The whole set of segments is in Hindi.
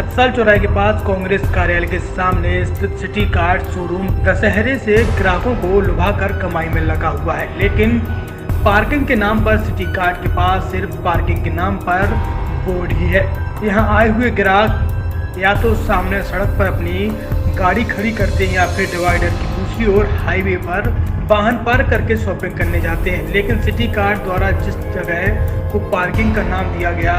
छत्ताल चौराहे के पास कांग्रेस कार्यालय के सामने स्थित सिटी कार्ड शोरूम दशहरे से ग्राहकों को लुभाकर कमाई में लगा हुआ है, लेकिन पार्किंग के नाम पर सिटी कार्ड के पास सिर्फ पार्किंग के नाम पर बोर्ड ही है। यहाँ आए हुए ग्राहक या तो सामने सड़क पर अपनी गाड़ी खड़ी करते हैं या फिर डिवाइडर की दूसरी ओर हाईवे पर वाहन पार्क करके शॉपिंग करने जाते हैं, लेकिन सिटी कार्ड द्वारा जिस जगह को पार्किंग का नाम दिया गया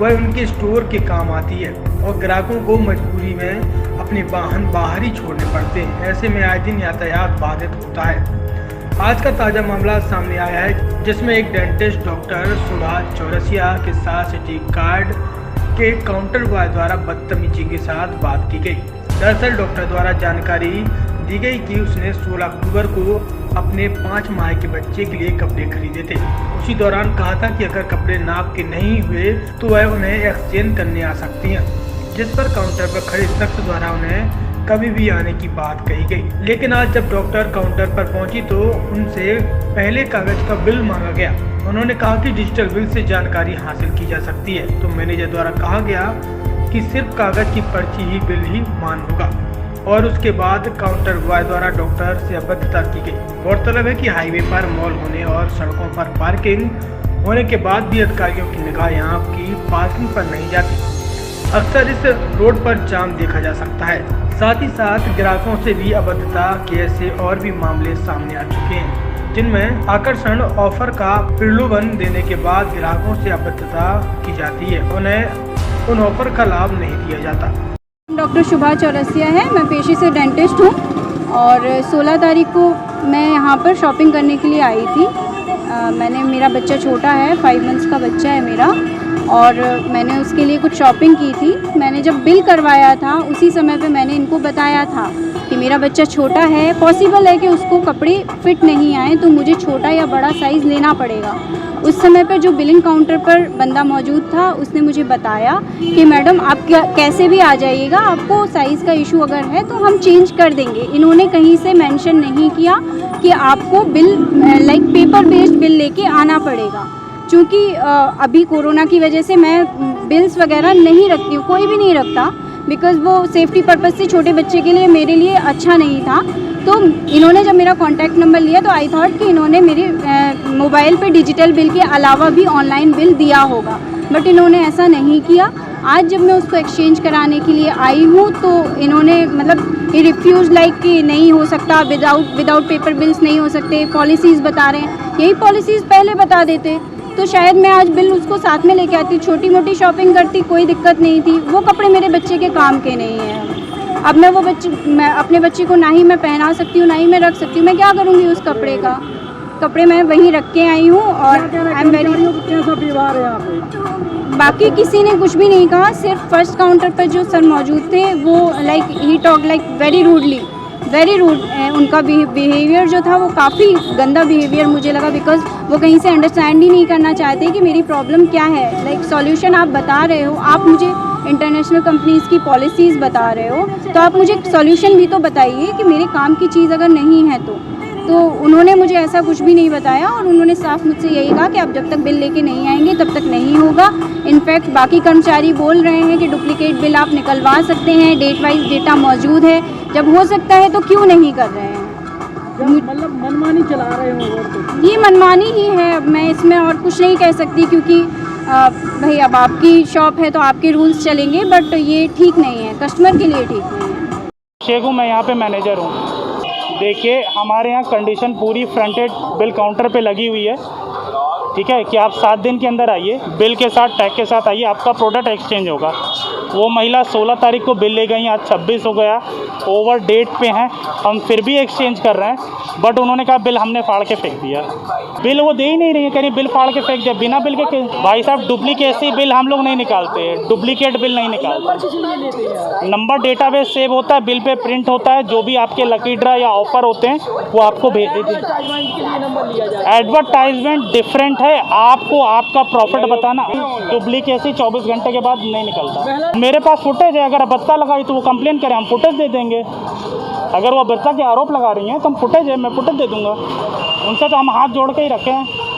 वह उनके स्टोर के काम आती है और ग्राहकों को मजबूरी में अपने वाहन बाहर ही छोड़ने पड़ते हैं। ऐसे में आए दिन यातायात बाधित होता है। आज का ताज़ा मामला सामने आया है, जिसमें एक डेंटिस्ट डॉक्टर सुभाष चौरसिया के साथ सिटी कार्ड के काउंटर बॉय द्वारा बदतमीजी के साथ बात की गई। दरअसल डॉक्टर द्वारा जानकारी दी गई कि उसने 16 अक्टूबर को अपने 5 माह के बच्चे के लिए कपड़े खरीदे थे। उसी दौरान कहा था कि अगर कपड़े नाप के नहीं हुए तो वह उन्हें एक्सचेंज करने आ सकती हैं, जिस पर काउंटर पर खड़े शख्स द्वारा उन्हें कभी भी आने की बात कही गई। लेकिन आज जब डॉक्टर काउंटर पर पहुंची तो उनसे पहले कागज का बिल मांगा गया। उन्होंने कहा कि डिजिटल बिल से जानकारी हासिल की जा सकती है, तो मैनेजर द्वारा कहा गया कि सिर्फ कागज की पर्ची ही बिल ही मान होगा और उसके बाद काउंटर बॉय द्वारा डॉक्टर से अभद्रता की गई। गौरतलब है कि हाईवे पर मॉल होने और सड़कों पर पार्किंग होने के बाद भी अधिकारियों की निगाह यहाँ की पार्किंग पर नहीं जाती। अक्सर इस रोड पर जाम देखा जा सकता है। साथ ही साथ ग्राहकों से भी अभद्रता के ऐसे और भी मामले सामने आ चुके हैं, जिनमें आकर्षण ऑफर का प्रलोभन देने के बाद ग्राहकों से अभद्रता की जाती है, उन्हें उन ऑफर का लाभ नहीं दिया जाता। डॉक्टर सुभाष चौरसिया है, मैं पेशे से डेंटिस्ट हूँ और 16 तारीख को मैं यहाँ पर शॉपिंग करने के लिए आई थी। मेरा बच्चा छोटा है, 5 मंथ्स का बच्चा है मेरा, और मैंने उसके लिए कुछ शॉपिंग की थी। मैंने जब बिल करवाया था उसी समय पे मैंने इनको बताया था कि मेरा बच्चा छोटा है, पॉसिबल है कि उसको कपड़े फिट नहीं आए तो मुझे छोटा या बड़ा साइज़ लेना पड़ेगा। उस समय पर जो बिलिंग काउंटर पर बंदा मौजूद था उसने मुझे बताया कि मैडम आप कैसे भी आ जाइएगा, आपको साइज़ का इशू अगर है तो हम चेंज कर देंगे। इन्होंने कहीं से मेंशन नहीं किया कि आपको bill like paper based bill लेके आना पड़ेगा, क्योंकि अभी कोरोना की वजह से मैं बिल्स वगैरह नहीं रखती हूँ, कोई भी नहीं रखता, बिकॉज़ वो सेफ्टी पर्पज़ से छोटे बच्चे के लिए मेरे लिए अच्छा नहीं था। तो इन्होंने जब मेरा कॉन्टैक्ट नंबर लिया तो आई थॉट कि इन्होंने मेरे मोबाइल पे डिजिटल बिल के अलावा भी ऑनलाइन बिल दिया होगा, बट इन्होंने ऐसा नहीं किया। आज जब मैं उसको एक्सचेंज कराने के लिए आई हूँ तो इन्होंने मतलब ये रिफ्यूज़ लाइक कि नहीं हो सकता, विदाउट पेपर बिल्स नहीं हो सकते, पॉलिसीज़ बता रहे हैं। यही पॉलिसीज़ पहले बता देते तो शायद मैं आज बिल उसको साथ में लेके आती, छोटी मोटी शॉपिंग करती, कोई दिक्कत नहीं थी। वो कपड़े मेरे बच्चे के काम के नहीं हैं। अब मैं अपने बच्चे को ना ही मैं पहना सकती हूँ ना ही मैं रख सकती हूँ। मैं क्या करूँगी उस कपड़े मैं वहीं रख के आई हूँ। और आई एम वेरी, कैसा व्यवहार है यहाँ पे? बाकी किसी ने कुछ भी नहीं कहा, सिर्फ फर्स्ट काउंटर पर जो सर मौजूद थे वो like he talk like very rude. उनका बिहेवियर जो था वो काफ़ी गंदा बिहेवियर मुझे लगा, बिकॉज़ वो कहीं से अंडरस्टैंड ही नहीं करना चाहते कि मेरी प्रॉब्लम क्या है। लाइक सॉल्यूशन आप बता रहे हो, आप मुझे इंटरनेशनल कंपनीज़ की पॉलिसीज़ बता रहे हो, तो आप मुझे सॉल्यूशन भी तो बताइए कि मेरे काम की चीज़ अगर नहीं है तो उन्होंने मुझे ऐसा कुछ भी नहीं बताया और उन्होंने साफ मुझसे यही कहा कि आप जब तक बिल लेके नहीं आएंगे तब तक नहीं होगा। इनफैक्ट बाकी कर्मचारी बोल रहे हैं कि डुप्लीकेट बिल आप निकलवा सकते हैं, डेट वाइज डेटा मौजूद है, जब हो सकता है तो क्यों नहीं कर रहे हैं। मतलब मनमानी चला रहे हो? ये मनमानी ही है, अब मैं इसमें और कुछ नहीं कह सकती, क्योंकि भाई अब आपकी शॉप है तो आपके रूल्स चलेंगे, बट ये ठीक नहीं है, कस्टमर के लिए ठीक नहीं है। शेख हूँ मैं, यहाँ पे मैनेजर हूँ। देखिए हमारे यहाँ कंडीशन पूरी फ्रंटेड बिल काउंटर पे लगी हुई है, ठीक है, कि आप 7 दिन के अंदर आइए, बिल के साथ टैग के साथ आइए, आपका प्रोडक्ट एक्सचेंज होगा। वो महिला 16 तारीख को बिल ले गई, आज 26 हो गया, ओवर डेट पे हैं, हम फिर भी एक्सचेंज कर रहे हैं, बट उन्होंने कहा बिल हमने फाड़ के फेंक दिया। बिल वो दे ही नहीं रही है, कह रही बिल फाड़ के फेंक दिया, बिना बिल के। भाई साहब डुप्लीकेसी बिल हम लोग नहीं निकालते, डुप्लीकेट बिल नहीं निकालते। नंबर डेटाबेस सेव होता है, बिल पे प्रिंट होता है, जो भी आपके लकी ड्रा या ऑफर होते हैं वो आपको भेज देते हैं। एडवर्टाइजमेंट डिफरेंट है, आपको आपका प्रॉफिट बताना। डुप्लीकेसी 24 घंटे के बाद नहीं निकलता। मेरे पास फुटेज है, अगर बत्ता लगाई तो वो कंप्लेन करें, हम फुटेज दे देंगे। अगर वो बत्ता के आरोप लगा रही हैं तो हम फुटेज है, मैं फुटेज दे दूंगा। उनसे तो हम हाथ जोड़ के ही रखे हैं।